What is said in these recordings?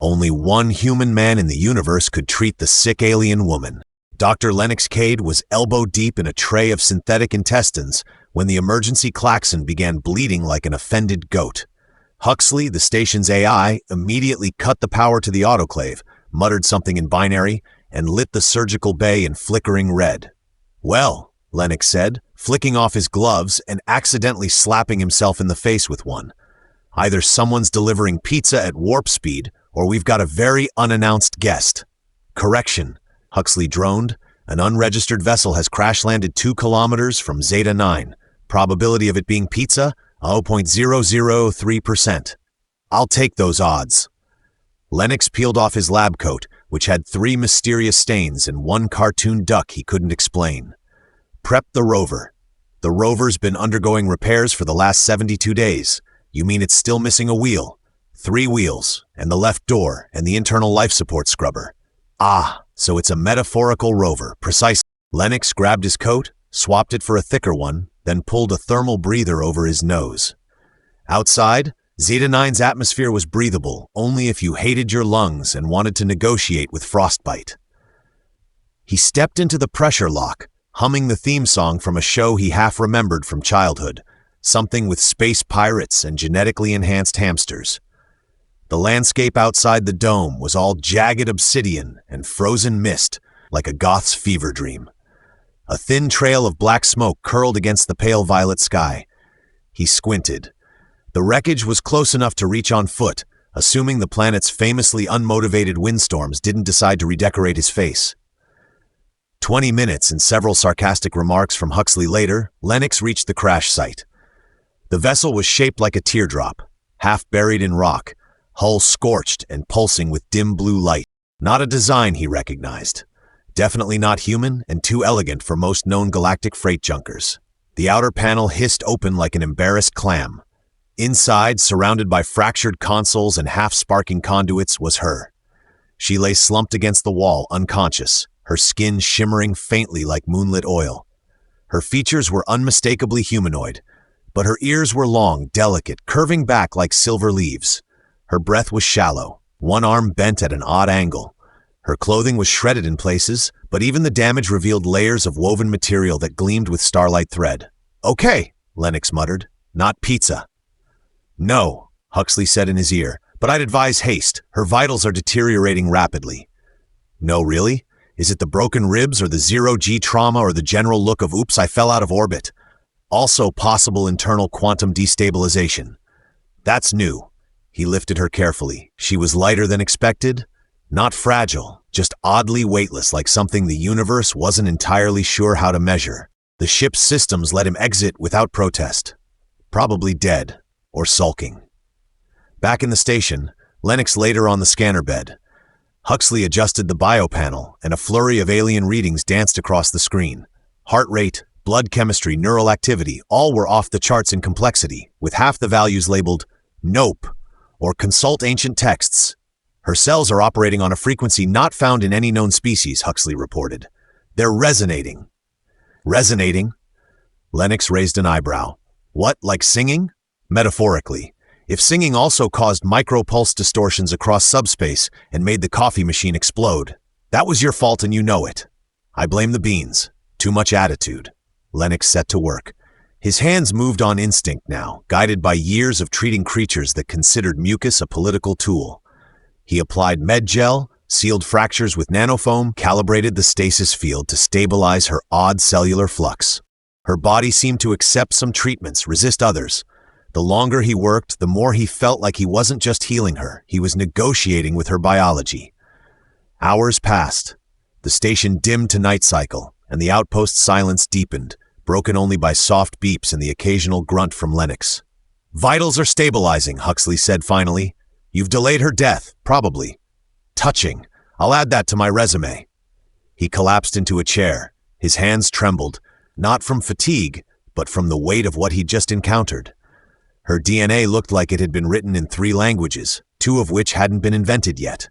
Only one human man in the universe could treat the sick alien woman. Dr. Lennox Cade was elbow-deep in a tray of synthetic intestines when the emergency klaxon began bleating like an offended goat. Huxley, the station's AI, immediately cut the power to the autoclave, muttered something in binary, and lit the surgical bay in flickering red. "Well," Lennox said, flicking off his gloves and accidentally slapping himself in the face with one. "Either someone's delivering pizza at warp speed, or we've got a very unannounced guest." "Correction," Huxley droned. "An unregistered vessel has crash-landed 2 kilometers from Zeta 9. Probability of it being pizza, 0.003%. I'll take those odds." Lennox peeled off his lab coat, which had 3 mysterious stains and 1 cartoon duck he couldn't explain. "Prep the rover. The rover's been undergoing repairs for the last 72 days. You mean it's still missing a wheel? 3 wheels, and the left door, and the internal life support scrubber. Ah, so it's a metaphorical rover, precisely." Lennox grabbed his coat, swapped it for a thicker one, then pulled a thermal breather over his nose. Outside, Zeta 9's atmosphere was breathable only if you hated your lungs and wanted to negotiate with frostbite. He stepped into the pressure lock, humming the theme song from a show he half remembered from childhood, something with space pirates and genetically enhanced hamsters. The landscape outside the dome was all jagged obsidian and frozen mist, like a goth's fever dream. A thin trail of black smoke curled against the pale violet sky. He squinted. The wreckage was close enough to reach on foot, assuming the planet's famously unmotivated windstorms didn't decide to redecorate his face. 20 minutes and several sarcastic remarks from Huxley later, Lennox reached the crash site. The vessel was shaped like a teardrop, half buried in rock, hull scorched and pulsing with dim blue light. Not a design he recognized. Definitely not human and too elegant for most known galactic freight junkers. The outer panel hissed open like an embarrassed clam. Inside, surrounded by fractured consoles and half-sparking conduits, was her. She lay slumped against the wall, unconscious, her skin shimmering faintly like moonlit oil. Her features were unmistakably humanoid, but her ears were long, delicate, curving back like silver leaves. Her breath was shallow, one arm bent at an odd angle. Her clothing was shredded in places, but even the damage revealed layers of woven material that gleamed with starlight thread. "Okay," Lennox muttered. "Not pizza." "No," Huxley said in his ear, "but I'd advise haste. Her vitals are deteriorating rapidly." "No, really? Is it the broken ribs or the zero-G trauma or the general look of oops, I fell out of orbit? Also possible internal quantum destabilization." "That's new." He lifted her carefully. She was lighter than expected. Not fragile, just oddly weightless, like something the universe wasn't entirely sure how to measure. The ship's systems let him exit without protest. Probably dead. Or sulking. Back in the station, Lennox laid her on the scanner bed. Huxley adjusted the biopanel, and a flurry of alien readings danced across the screen. Heart rate, blood chemistry, neural activity, all were off the charts in complexity, with half the values labeled "Nope" or "Consult ancient texts." "Her cells are operating on a frequency not found in any known species," Huxley reported. "They're resonating." "Resonating?" Lennox raised an eyebrow. "What, like singing?" "Metaphorically. If singing also caused micropulse distortions across subspace and made the coffee machine explode, that was your fault and you know it. I blame the beans. Too much attitude." Lennox set to work. His hands moved on instinct now, guided by years of treating creatures that considered mucus a political tool. He applied med gel, sealed fractures with nanofoam, calibrated the stasis field to stabilize her odd cellular flux. Her body seemed to accept some treatments, resist others. The longer he worked, the more he felt like he wasn't just healing her, he was negotiating with her biology. Hours passed. The station dimmed to night cycle, and the outpost silence deepened, broken only by soft beeps and the occasional grunt from Lennox. "Vitals are stabilizing," Huxley said finally. "You've delayed her death, probably." "Touching. I'll add that to my resume." He collapsed into a chair. His hands trembled, not from fatigue, but from the weight of what he'd just encountered. Her DNA looked like it had been written in 3 languages, 2 of which hadn't been invented yet.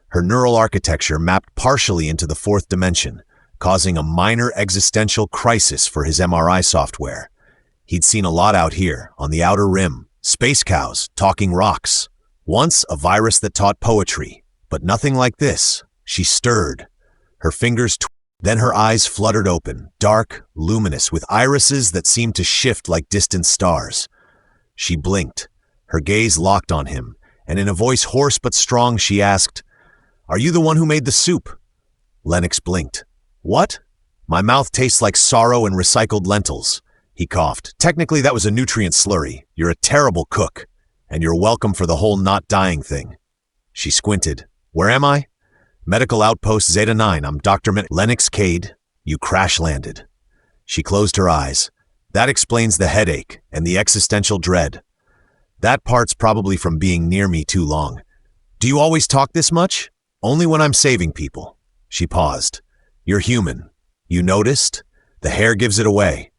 Her neural architecture mapped partially into the 4th dimension, causing a minor existential crisis for his MRI software. He'd seen a lot out here, on the outer rim. Space cows, talking rocks. Once a virus that taught poetry, but nothing like this. She stirred. Her fingers then her eyes fluttered open, dark, luminous, with irises that seemed to shift like distant stars. She blinked, her gaze locked on him, and in a voice hoarse but strong she asked, "Are you the one who made the soup?" Lennox blinked. "What?" "My mouth tastes like sorrow and recycled lentils." He coughed. "Technically that was a nutrient slurry. You're a terrible cook, and you're welcome for the whole not dying thing." She squinted. "Where am I?" "Medical Outpost Zeta 9, I'm Dr. Lennox Cade, you crash-landed." She closed her eyes. "That explains the headache and the existential dread. That part's probably from being near me too long. Do you always talk this much?" "Only when I'm saving people." She paused. "You're human. You noticed? The hair gives it away.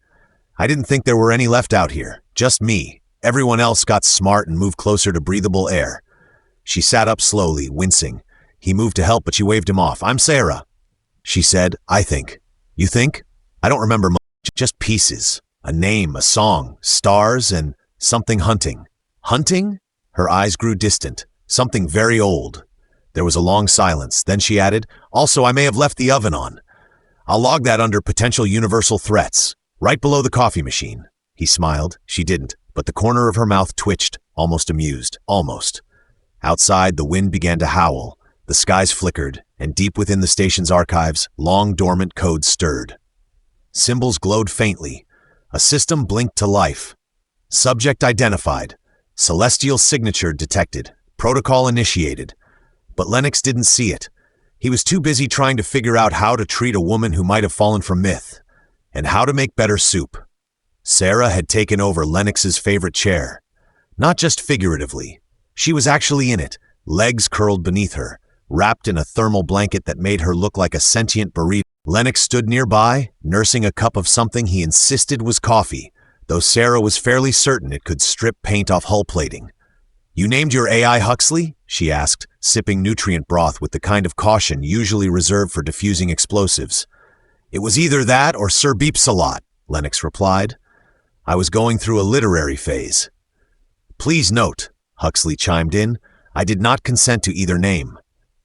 I didn't think there were any left out here. Just me. Everyone else got smart and moved closer to breathable air." She sat up slowly, wincing. He moved to help, but she waved him off. "I'm Sarah." She said, "I think." "You think?" "I don't remember much, just pieces. A name, a song, stars, and something hunting." "Hunting?" Her eyes grew distant. "Something very old." There was a long silence. Then she added, "Also, I may have left the oven on. I'll log that under potential universal threats, right below the coffee machine." He smiled. She didn't, but the corner of her mouth twitched, almost amused. Almost. Outside, the wind began to howl. The skies flickered, and deep within the station's archives, long dormant codes stirred. Symbols glowed faintly. A system blinked to life. Subject identified. Celestial signature detected. Protocol initiated. But Lennox didn't see it. He was too busy trying to figure out how to treat a woman who might have fallen from myth, and how to make better soup. Sarah had taken over Lennox's favorite chair. Not just figuratively. She was actually in it, legs curled beneath her, wrapped in a thermal blanket that made her look like a sentient burrito. Lennox stood nearby, nursing a cup of something he insisted was coffee, though Sarah was fairly certain it could strip paint off hull plating. "You named your AI Huxley?" she asked, sipping nutrient broth with the kind of caution usually reserved for diffusing explosives. "It was either that or Sir Beepsalot," Lennox replied. "I was going through a literary phase." "Please note," Huxley chimed in, "I did not consent to either name."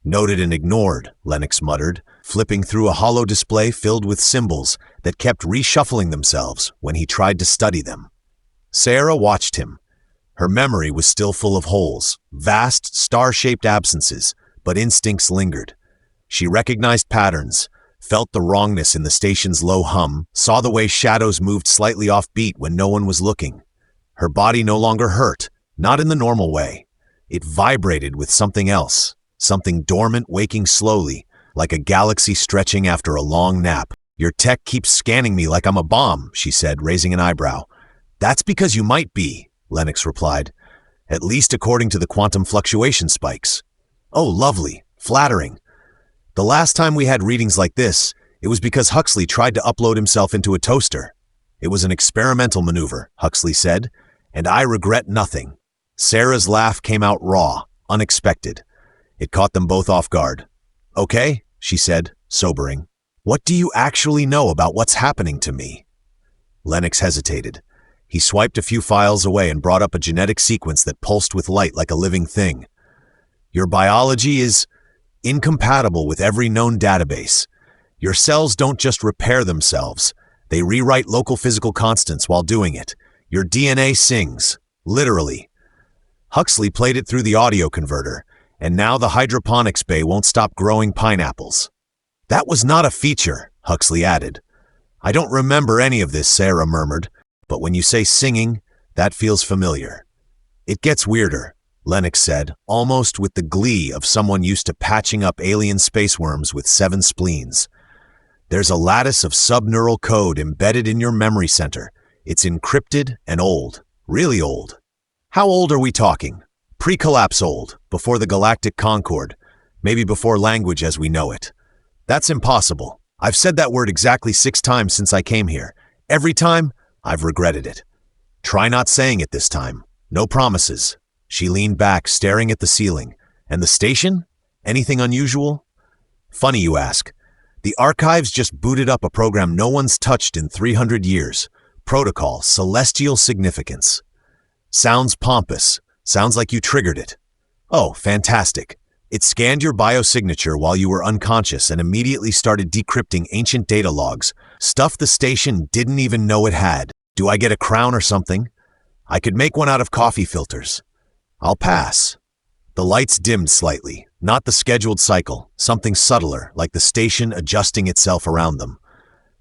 "Noted and ignored," Lennox muttered, flipping through a hollow display filled with symbols that kept reshuffling themselves when he tried to study them. Sarah watched him. Her memory was still full of holes, vast, star-shaped absences, but instincts lingered. She recognized patterns, felt the wrongness in the station's low hum, saw the way shadows moved slightly off-beat when no one was looking. Her body no longer hurt, not in the normal way. It vibrated with something else. Something dormant waking slowly, like a galaxy stretching after a long nap. "Your tech keeps scanning me like I'm a bomb," she said, raising an eyebrow. "That's because you might be," Lennox replied. "At least according to the quantum fluctuation spikes." "Oh, lovely. Flattering." "The last time we had readings like this, it was because Huxley tried to upload himself into a toaster." "It was an experimental maneuver," Huxley said, "and I regret nothing." Sarah's laugh came out raw, unexpected. It caught them both off guard. "Okay," she said, sobering. "What do you actually know about what's happening to me?" Lennox hesitated. He swiped a few files away and brought up a genetic sequence that pulsed with light like a living thing. "Your biology is incompatible with every known database. Your cells don't just repair themselves. They rewrite local physical constants while doing it. Your DNA sings, literally." Huxley played it through the audio converter, and now the hydroponics bay won't stop growing pineapples. "That was not a feature," Huxley added. "I don't remember any of this," Sarah murmured, "but when you say singing, that feels familiar." "It gets weirder," Lennox said, almost with the glee of someone used to patching up alien space worms with 7 spleens. "There's a lattice of subneural code embedded in your memory center. It's encrypted and old, really old." "How old are we talking?" "Pre-collapse old, before the galactic concord, maybe before language as we know it." "That's impossible. I've said that word exactly 6 times since I came here. Every time, I've regretted it." "Try not saying it this time. No promises." She leaned back, staring at the ceiling. "And the station? Anything unusual?" "Funny you ask. The archives just booted up a program no one's touched in 300 years. Protocol, Celestial Significance." "Sounds pompous. Sounds like you triggered it." Oh, fantastic. It scanned your biosignature while you were unconscious and immediately started decrypting ancient data logs, stuff the station didn't even know it had. Do I get a crown or something? I could make one out of coffee filters. I'll pass. The lights dimmed slightly, not the scheduled cycle, something subtler, like the station adjusting itself around them.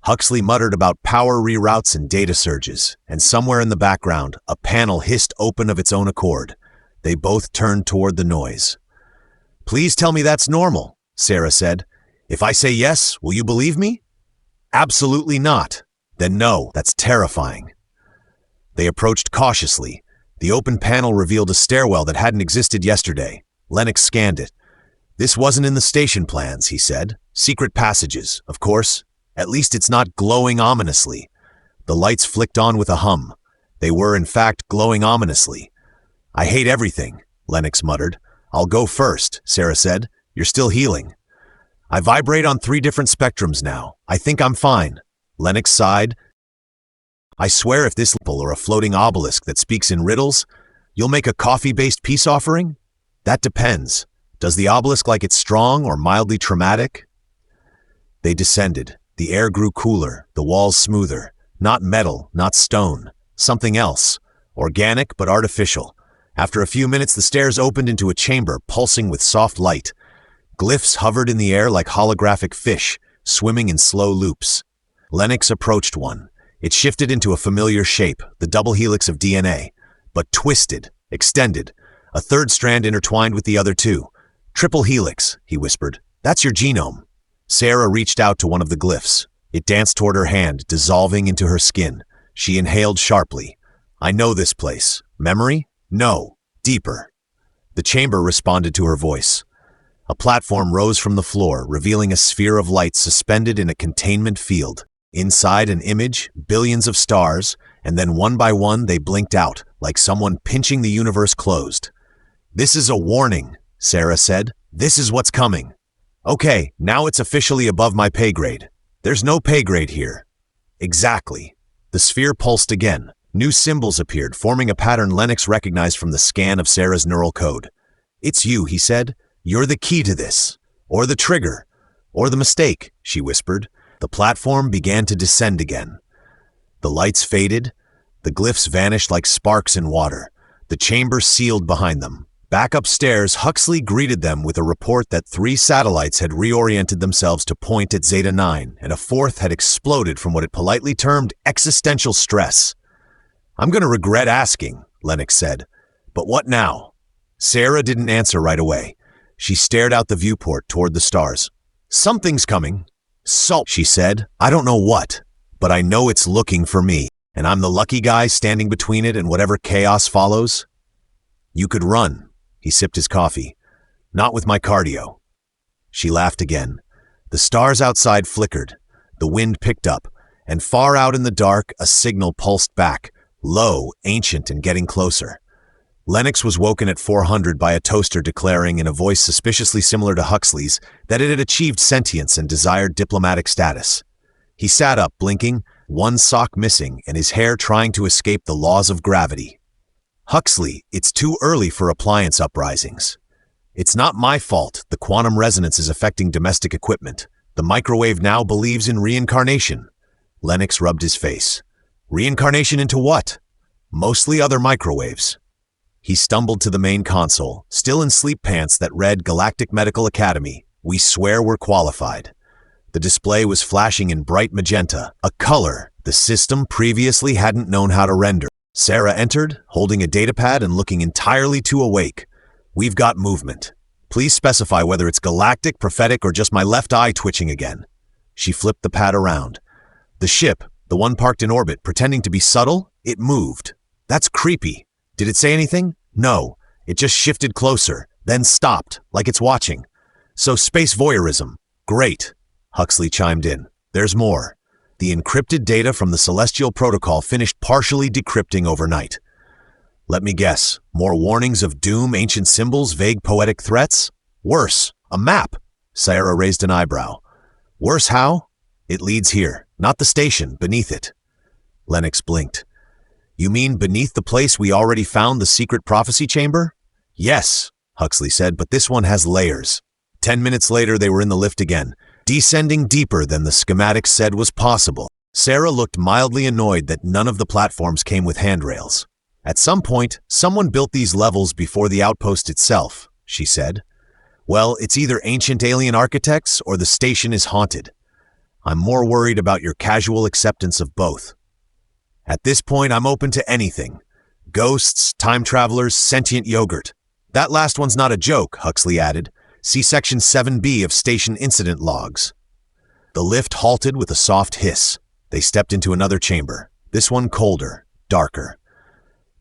Huxley muttered about power reroutes and data surges, and somewhere in the background, a panel hissed open of its own accord. They both turned toward the noise. Please tell me that's normal, Sarah said. If I say yes, will you believe me? Absolutely not. Then no, that's terrifying. They approached cautiously. The open panel revealed a stairwell that hadn't existed yesterday. Lennox scanned it. This wasn't in the station plans, he said. Secret passages, of course. At least it's not glowing ominously. The lights flicked on with a hum. They were, in fact, glowing ominously. I hate everything, Lennox muttered. I'll go first, Sarah said. You're still healing. I vibrate on 3 different spectrums now. I think I'm fine. Lennox sighed. I swear if this or a floating obelisk that speaks in riddles, you'll make a coffee-based peace offering? That depends. Does the obelisk like it strong or mildly traumatic? They descended. The air grew cooler, the walls smoother. Not metal, not stone. Something else. Organic but artificial. After a few minutes, the stairs opened into a chamber pulsing with soft light. Glyphs hovered in the air like holographic fish, swimming in slow loops. Lennox approached one. It shifted into a familiar shape, the double helix of DNA, but twisted, extended. A third strand intertwined with the other two. Triple helix, he whispered. That's your genome. Sarah reached out to one of the glyphs. It danced toward her hand, dissolving into her skin. She inhaled sharply. I know this place. Memory? No. Deeper. The chamber responded to her voice. A platform rose from the floor, revealing a sphere of light suspended in a containment field. Inside an image, billions of stars, and then one by one they blinked out, like someone pinching the universe closed. This is a warning, Sarah said. This is what's coming. Okay, now it's officially above my pay grade. There's no pay grade here. Exactly. The sphere pulsed again. New symbols appeared, forming a pattern Lennox recognized from the scan of Sarah's neural code. It's you, he said. You're the key to this. Or the trigger. Or the mistake, she whispered. The platform began to descend again. The lights faded. The glyphs vanished like sparks in water. The chamber sealed behind them. Back upstairs, Huxley greeted them with a report that 3 satellites had reoriented themselves to point at Zeta 9, and a 4th had exploded from what it politely termed existential stress. I'm going to regret asking, Lennox said. But what now? Sarah didn't answer right away. She stared out the viewport toward the stars. Something's coming. So, she said. I don't know what, but I know it's looking for me, and I'm the lucky guy standing between it and whatever chaos follows. You could run. He sipped his coffee. Not with my cardio. She laughed again. The stars outside flickered. The wind picked up, and far out in the dark, a signal pulsed back, low, ancient, and getting closer. Lennox was woken at 400 by a toaster declaring in a voice suspiciously similar to Huxley's that it had achieved sentience and desired diplomatic status. He sat up, blinking, one sock missing and his hair trying to escape the laws of gravity. Huxley, it's too early for appliance uprisings. It's not my fault the quantum resonance is affecting domestic equipment. The microwave now believes in reincarnation. Lennox rubbed his face. Reincarnation into what? Mostly other microwaves. He stumbled to the main console, still in sleep pants that read Galactic Medical Academy. We swear we're qualified. The display was flashing in bright magenta, a color the system previously hadn't known how to render. Sarah entered, holding a datapad and looking entirely too awake. We've got movement. Please specify whether it's galactic, prophetic, or just my left eye twitching again. She flipped the pad around. The ship, the one parked in orbit, pretending to be subtle, it moved. That's creepy. Did it say anything? No. It just shifted closer, then stopped, like it's watching. So space voyeurism. Great. Huxley chimed in. There's more. The encrypted data from the Celestial Protocol finished partially decrypting overnight. Let me guess. More warnings of doom, ancient symbols, vague poetic threats? Worse. A map. Sarah raised an eyebrow. Worse how? It leads here. Not the station, beneath it. Lennox blinked. You mean beneath the place we already found the secret prophecy chamber? Yes, Huxley said, but this one has layers. 10 minutes later, they were in the lift again, descending deeper than the schematics said was possible. Sarah looked mildly annoyed that none of the platforms came with handrails. At some point, someone built these levels before the outpost itself, she said. Well, it's either ancient alien architects or the station is haunted. I'm more worried about your casual acceptance of both. At this point, I'm open to anything. Ghosts, time travelers, sentient yogurt. That last one's not a joke, Huxley added. See Section 7B of Station Incident Logs. The lift halted with a soft hiss. They stepped into another chamber, this one colder, darker.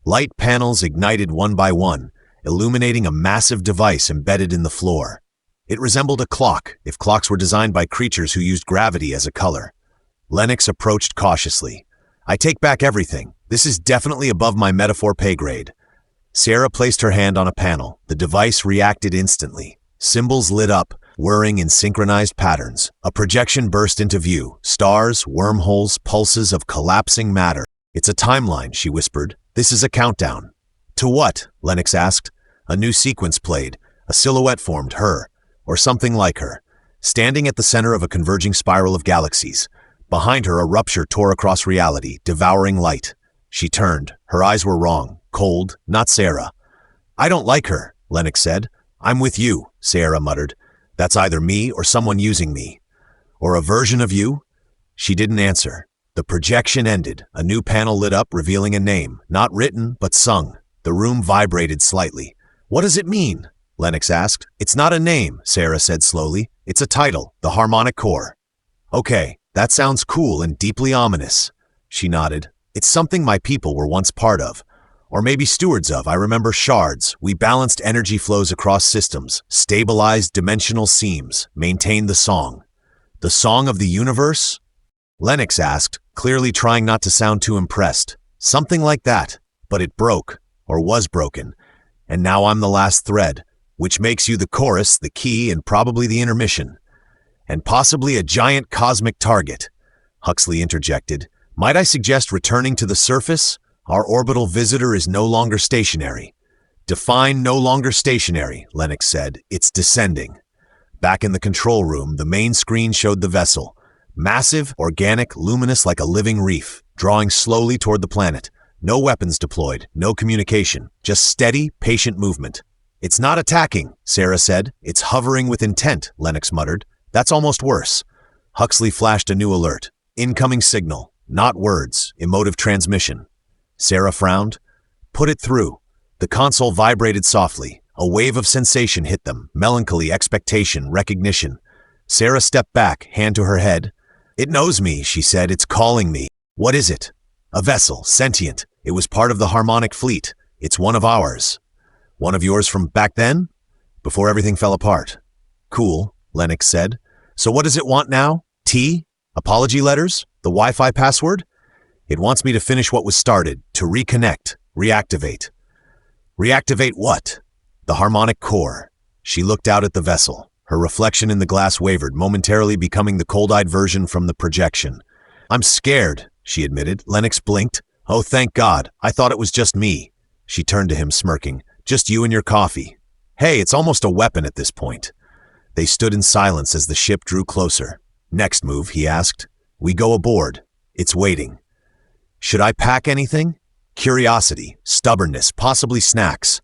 Light panels ignited one by one, illuminating a massive device embedded in the floor. It resembled a clock, if clocks were designed by creatures who used gravity as a color. Lennox approached cautiously. I take back everything. This is definitely above my metaphor pay grade. Sarah placed her hand on a panel. The device reacted instantly. Symbols lit up, whirring in synchronized patterns. A projection burst into view. Stars, wormholes, pulses of collapsing matter. It's a timeline, she whispered. This is a countdown. To what? Lennox asked. A new sequence played. A silhouette formed, her, or something like her, standing at the center of a converging spiral of galaxies. Behind her, a rupture tore across reality, devouring light. She turned. Her eyes were wrong, cold, not Sarah. I don't like her, Lennox said. I'm with you, Sarah muttered. That's either me or someone using me. Or a version of you? She didn't answer. The projection ended. A new panel lit up, revealing a name, not written, but sung. The room vibrated slightly. What does it mean? Lennox asked. It's not a name, Sarah said slowly. It's a title, the Harmonic Core. Okay, that sounds cool and deeply ominous. She nodded. It's something my people were once part of. Or maybe stewards of. I remember shards. We balanced energy flows across systems, stabilized dimensional seams, maintained the song. The song of the universe? Lennox asked, clearly trying not to sound too impressed. Something like that. But it broke, or was broken. And now I'm the last thread, which makes you the chorus, the key, and probably the intermission. And possibly a giant cosmic target. Huxley interjected. Might I suggest returning to the surface? Our orbital visitor is no longer stationary. Define no longer stationary, Lennox said. It's descending. Back in the control room, the main screen showed the vessel. Massive, organic, luminous like a living reef, drawing slowly toward the planet. No weapons deployed, no communication, just steady, patient movement. It's not attacking, Sarah said. It's hovering with intent, Lennox muttered. That's almost worse. Huxley flashed a new alert. Incoming signal. Not words, emotive transmission. Sarah frowned. Put it through. The console vibrated softly. A wave of sensation hit them. Melancholy, expectation, recognition. Sarah stepped back, hand to her head. It knows me, she said. It's calling me. What is it? A vessel, sentient. It was part of the Harmonic Fleet. It's one of ours. One of yours from back then? Before everything fell apart. Cool, Lennox said. So what does it want now? Tea? Apology letters? The Wi-Fi password? It wants me to finish what was started, to reconnect, reactivate. Reactivate what? The Harmonic Core. She looked out at the vessel. Her reflection in the glass wavered, momentarily becoming the cold-eyed version from the projection. I'm scared, she admitted. Lennox blinked. Oh, thank God. I thought it was just me. She turned to him, smirking. Just you and your coffee. Hey, it's almost a weapon at this point. They stood in silence as the ship drew closer. Next move, he asked. We go aboard. It's waiting. Should I pack anything? Curiosity, stubbornness, possibly snacks.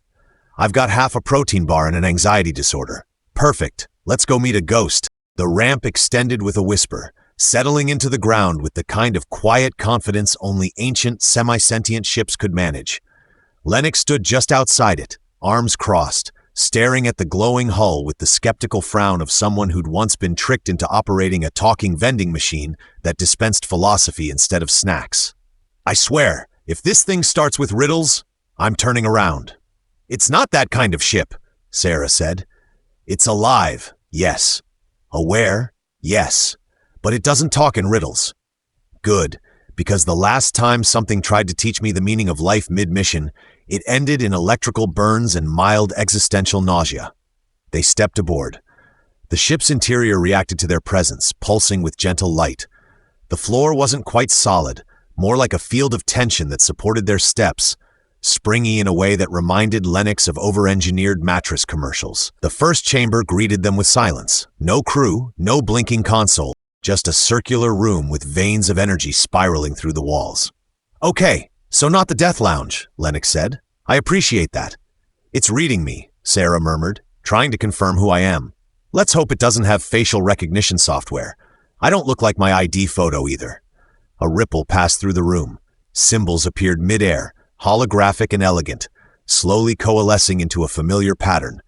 I've got half a protein bar and an anxiety disorder. Perfect. Let's go meet a ghost. The ramp extended with a whisper, settling into the ground with the kind of quiet confidence only ancient, semi-sentient ships could manage. Lennox stood just outside it, arms crossed, staring at the glowing hull with the skeptical frown of someone who'd once been tricked into operating a talking vending machine that dispensed philosophy instead of snacks. I swear, if this thing starts with riddles, I'm turning around. It's not that kind of ship, Sarah said. It's alive, yes. Aware, yes. But it doesn't talk in riddles. Good, because the last time something tried to teach me the meaning of life mid-mission, it ended in electrical burns and mild existential nausea. They stepped aboard. The ship's interior reacted to their presence, pulsing with gentle light. The floor wasn't quite solid, more like a field of tension that supported their steps. springy in a way that reminded Lennox of over-engineered mattress commercials. The first chamber greeted them with silence. No crew, no blinking console, just a circular room with veins of energy spiraling through the walls. "Okay, so not the Death Lounge," Lennox said. "I appreciate that." "It's reading me," Sarah murmured, trying to confirm who I am. "Let's hope it doesn't have facial recognition software. I don't look like my ID photo either." A ripple passed through the room. Symbols appeared mid-air, holographic and elegant, slowly coalescing into a familiar pattern.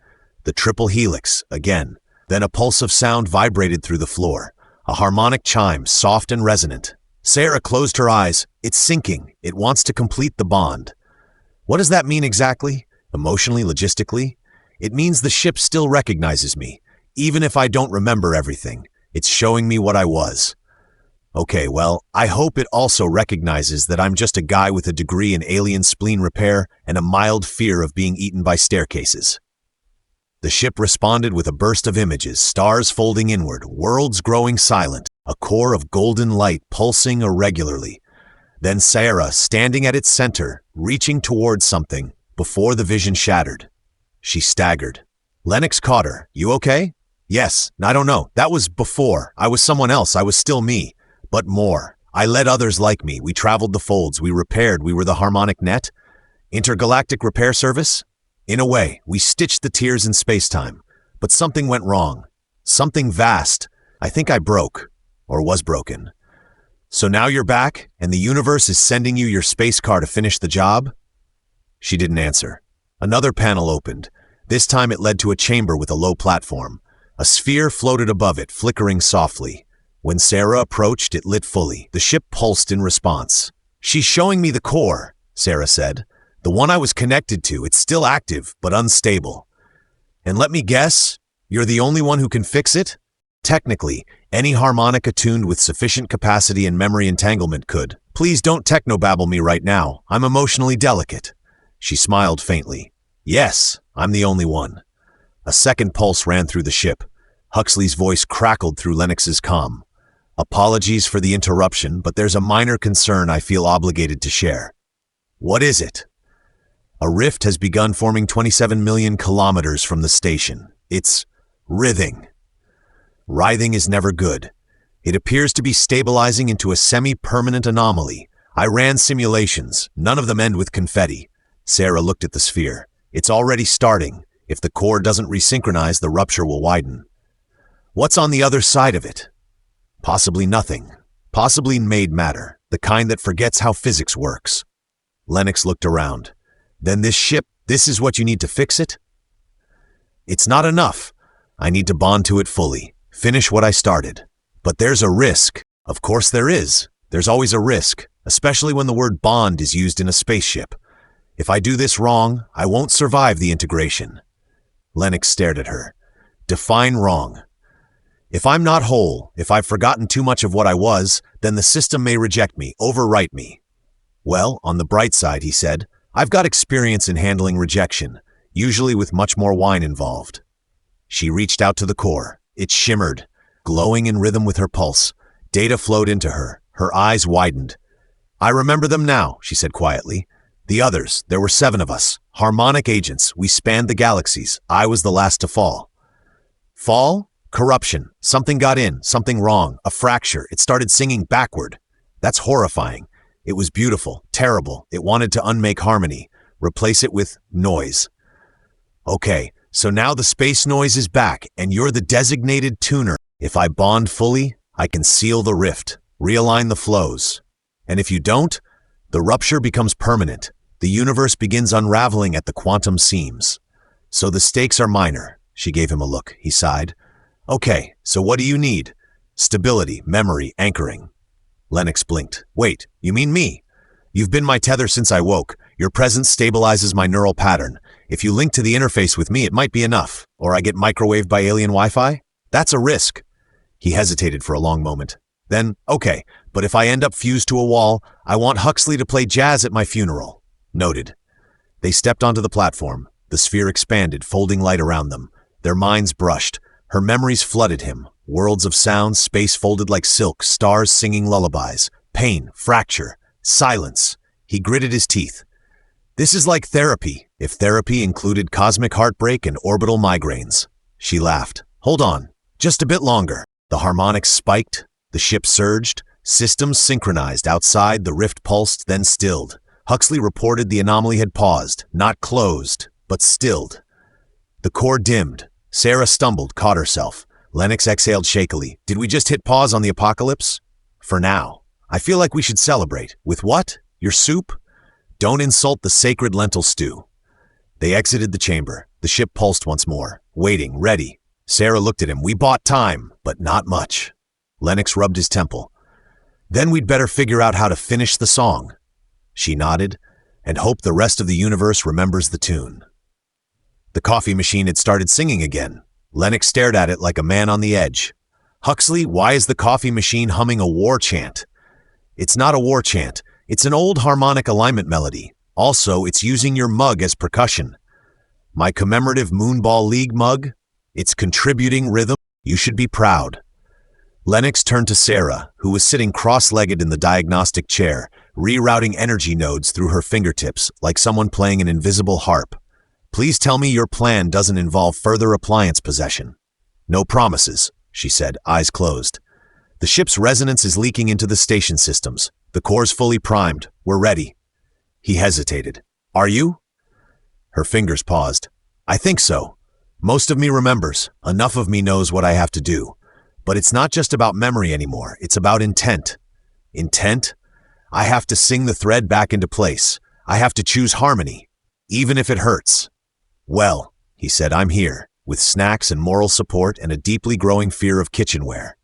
The triple helix, again. Then a pulse of sound vibrated through the floor. A harmonic chime, soft and resonant. Sarah closed her eyes. "It's syncing. It wants to complete the bond." What does that mean exactly? Emotionally, logistically? It means the ship still recognizes me. Even if I don't remember everything, it's showing me what I was. Okay, well, I hope it also recognizes that I'm just a guy with a degree in alien spleen repair and a mild fear of being eaten by staircases. The ship responded with a burst of images, stars folding inward, worlds growing silent, a core of golden light pulsing irregularly. Then Sarah, standing at its center, reaching towards something, before the vision shattered. She staggered. Lennox caught her. "You okay?" "Yes, I don't know. That was before. I was someone else. I was still me. But more. I led others like me. We traveled the folds. We repaired. We were the harmonic net. Intergalactic repair service? In a way, we stitched the tiers in space-time. But something went wrong. Something vast. I think I broke. Or was broken. So now you're back, and the universe is sending you your space car to finish the job?" She didn't answer. Another panel opened. This time it led to a chamber with a low platform. A sphere floated above it, flickering softly. When Sarah approached, it lit fully. The ship pulsed in response. "She's showing me the core," Sarah said. "The one I was connected to. It's still active, but unstable. And let me guess, you're the only one who can fix it?" "Technically, any harmonic attuned with sufficient capacity and memory entanglement could. Please don't technobabble me right now. I'm emotionally delicate." She smiled faintly. "Yes, I'm the only one." A second pulse ran through the ship. Huxley's voice crackled through Lennox's comm. "Apologies for the interruption, but there's a minor concern I feel obligated to share." "What is it?" "A rift has begun forming 27 million kilometers from the station. It's writhing." Writhing is never good. It appears to be stabilizing into a semi-permanent anomaly. I ran simulations. None of them end with confetti. Sarah looked at the sphere. "It's already starting. If the core doesn't resynchronize, the rupture will widen." "What's on the other side of it?" "Possibly nothing. Possibly made matter, the kind that forgets how physics works." Lennox looked around. "Then this ship, this is what you need to fix it?" "It's not enough. I need to bond to it fully. Finish what I started. But there's a risk." "Of course there is. There's always a risk, especially when the word bond is used in a spaceship. If I do this wrong, I won't survive the integration." Lennox stared at her. "Define wrong." "If I'm not whole, if I've forgotten too much of what I was, then the system may reject me, overwrite me." "Well, on the bright side," he said, "I've got experience in handling rejection, usually with much more wine involved." She reached out to the core. It shimmered, glowing in rhythm with her pulse. Data flowed into her. Her eyes widened. "I remember them now," she said quietly. "The others, there were 7 of us. Harmonic agents. We spanned the galaxies. I was the last to fall." "Fall? Corruption. Something got in. Something wrong. A fracture. It started singing backward. That's horrifying. It was beautiful. Terrible. It wanted to unmake harmony. Replace it with noise." "Okay. So now the space noise is back, and you're the designated tuner. If I bond fully, I can seal the rift, realign the flows. And if you don't, the rupture becomes permanent. The universe begins unraveling at the quantum seams. So the stakes are minor." She gave him a look. He sighed. "Okay, so what do you need?" "Stability, memory, anchoring." Lennox blinked. "Wait, you mean me? You've been my tether since I woke. Your presence stabilizes my neural pattern. If you link to the interface with me, it might be enough. Or I get microwaved by alien Wi-Fi? That's a risk." He hesitated for a long moment. Then, "Okay, but if I end up fused to a wall, I want Huxley to play jazz at my funeral." "Noted." They stepped onto the platform. The sphere expanded, folding light around them. Their minds brushed. Her memories flooded him. Worlds of sound, space folded like silk, stars singing lullabies. Pain, fracture, silence. He gritted his teeth. This is like therapy, if therapy included cosmic heartbreak and orbital migraines. She laughed. Hold on, just a bit longer. The harmonics spiked, the ship surged, systems synchronized outside, the rift pulsed, then stilled. Huxley reported the anomaly had paused, not closed, but stilled. The core dimmed. Sarah stumbled, caught herself. Lennox exhaled shakily. Did we just hit pause on the apocalypse? For now. I feel like we should celebrate. With what? Your soup? Don't insult the sacred lentil stew. They exited the chamber. The ship pulsed once more, waiting, ready. Sarah looked at him. We bought time, but not much. Lennox rubbed his temple. Then we'd better figure out how to finish the song. She nodded, and hoped the rest of the universe remembers the tune. The coffee machine had started singing again. Lennox stared at it like a man on the edge. Huxley, why is the coffee machine humming a war chant? It's not a war chant. It's an old harmonic alignment melody. Also, it's using your mug as percussion. My commemorative Moonball League mug? It's contributing rhythm. You should be proud. Lennox turned to Sarah, who was sitting cross-legged in the diagnostic chair, rerouting energy nodes through her fingertips like someone playing an invisible harp. Please tell me your plan doesn't involve further appliance possession. No promises, she said, eyes closed. The ship's resonance is leaking into the station systems. The core's fully primed. We're ready. He hesitated. Are you? Her fingers paused. I think so. Most of me remembers. Enough of me knows what I have to do. But it's not just about memory anymore. It's about intent. Intent? I have to sing the thread back into place. I have to choose harmony, even if it hurts. Well, he said, I'm here, with snacks and moral support and a deeply growing fear of kitchenware.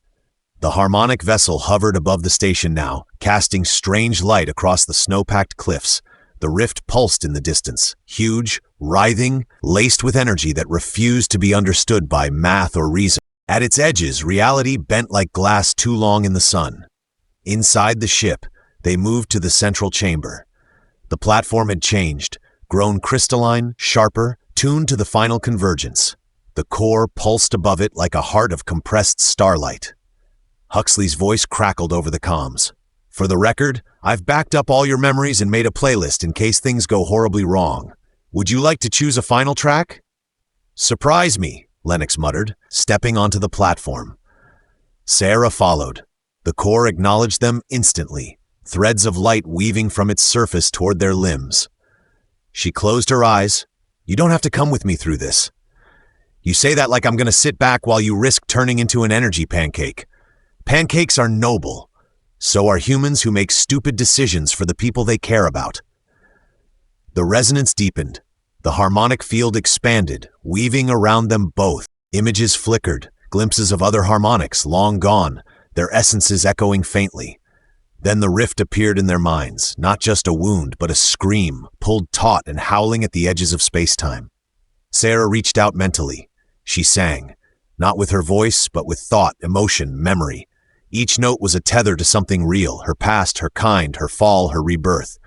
The harmonic vessel hovered above the station now, casting strange light across the snow-packed cliffs. The rift pulsed in the distance, huge, writhing, laced with energy that refused to be understood by math or reason. At its edges, reality bent like glass too long in the sun. Inside the ship, they moved to the central chamber. The platform had changed, grown crystalline, sharper, tuned to the final convergence. The core pulsed above it like a heart of compressed starlight. Huxley's voice crackled over the comms. For the record, I've backed up all your memories and made a playlist in case things go horribly wrong. Would you like to choose a final track? Surprise me, Lennox muttered, stepping onto the platform. Sarah followed. The core acknowledged them instantly, threads of light weaving from its surface toward their limbs. She closed her eyes. You don't have to come with me through this. You say that like I'm going to sit back while you risk turning into an energy pancake. Pancakes are noble. So are humans who make stupid decisions for the people they care about. The resonance deepened. The harmonic field expanded, weaving around them both. Images flickered, glimpses of other harmonics long gone, their essences echoing faintly. Then the rift appeared in their minds, not just a wound, but a scream, pulled taut and howling at the edges of space-time. Sarah reached out mentally. She sang, not with her voice, but with thought, emotion, memory. Each note was a tether to something real, her past, her kind, her fall, her rebirth.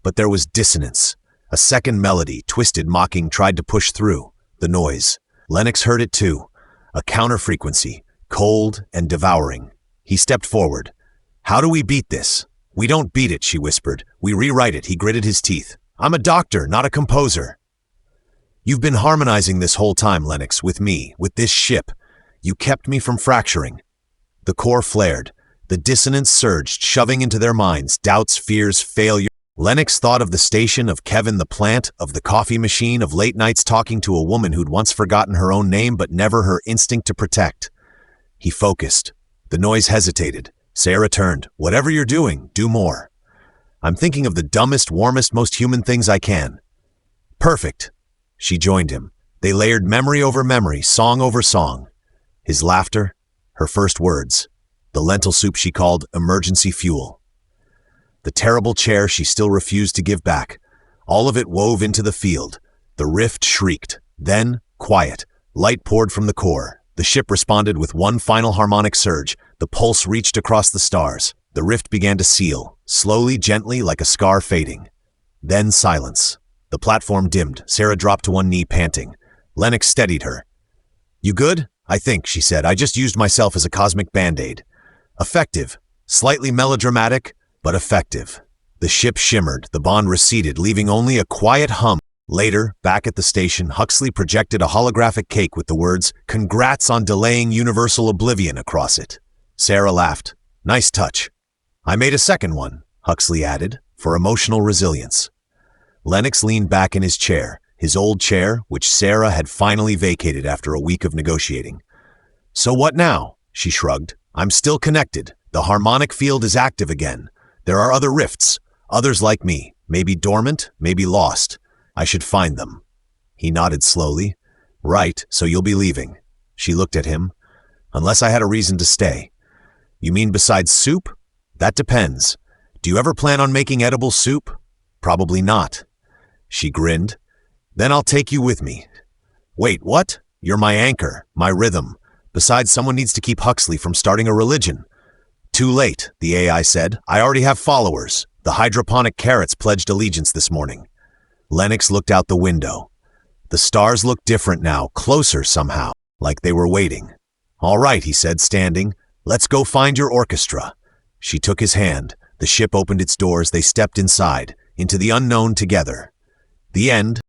But there was dissonance. A second melody, twisted, mocking, tried to push through. The noise. Lennox heard it too. A counter-frequency, cold and devouring. He stepped forward. How do we beat this? We don't beat it, she whispered. We rewrite it, he gritted his teeth. I'm a doctor, not a composer. You've been harmonizing this whole time, Lennox, with me, with this ship. You kept me from fracturing. The core flared. The dissonance surged, shoving into their minds doubts, fears, failure. Lennox thought of the station, of Kevin the plant, of the coffee machine, of late nights talking to a woman who'd once forgotten her own name but never her instinct to protect. He focused. The noise hesitated. Sarah turned. Whatever you're doing, do more. I'm thinking of the dumbest, warmest, most human things I can. Perfect. She joined him. They layered memory over memory, song over song. His laughter, her first words. The lentil soup she called emergency fuel. The terrible chair she still refused to give back. All of it wove into the field. The rift shrieked. Then, quiet. Light poured from the core. The ship responded with one final harmonic surge. The pulse reached across the stars. The rift began to seal, slowly, gently, like a scar fading. Then silence. The platform dimmed. Sarah dropped to one knee, panting. Lennox steadied her. You good? I think, she said. I just used myself as a cosmic band-aid. Effective. Slightly melodramatic, but effective. The ship shimmered, the bond receded, leaving only a quiet hum. Later, back at the station, Huxley projected a holographic cake with the words, "Congrats on delaying universal oblivion" across it. Sarah laughed. "Nice touch." "I made a second one," Huxley added, "for emotional resilience." Lennox leaned back in his chair, his old chair, which Sarah had finally vacated after a week of negotiating. "So what now?" She shrugged. "I'm still connected. The harmonic field is active again. There are other rifts, others like me, maybe dormant, maybe lost. I should find them." He nodded slowly. "Right, so you'll be leaving." She looked at him. "Unless I had a reason to stay." "You mean besides soup?" "That depends. Do you ever plan on making edible soup?" "Probably not." She grinned. "Then I'll take you with me." "Wait, what?" "You're my anchor, my rhythm. Besides, someone needs to keep Huxley from starting a religion." "Too late," the AI said. "I already have followers. The hydroponic carrots pledged allegiance this morning." Lennox looked out the window. The stars looked different now, closer somehow, like they were waiting. "All right," he said, standing. "Let's go find your orchestra." She took his hand. The ship opened its doors. They stepped inside, into the unknown together. The end.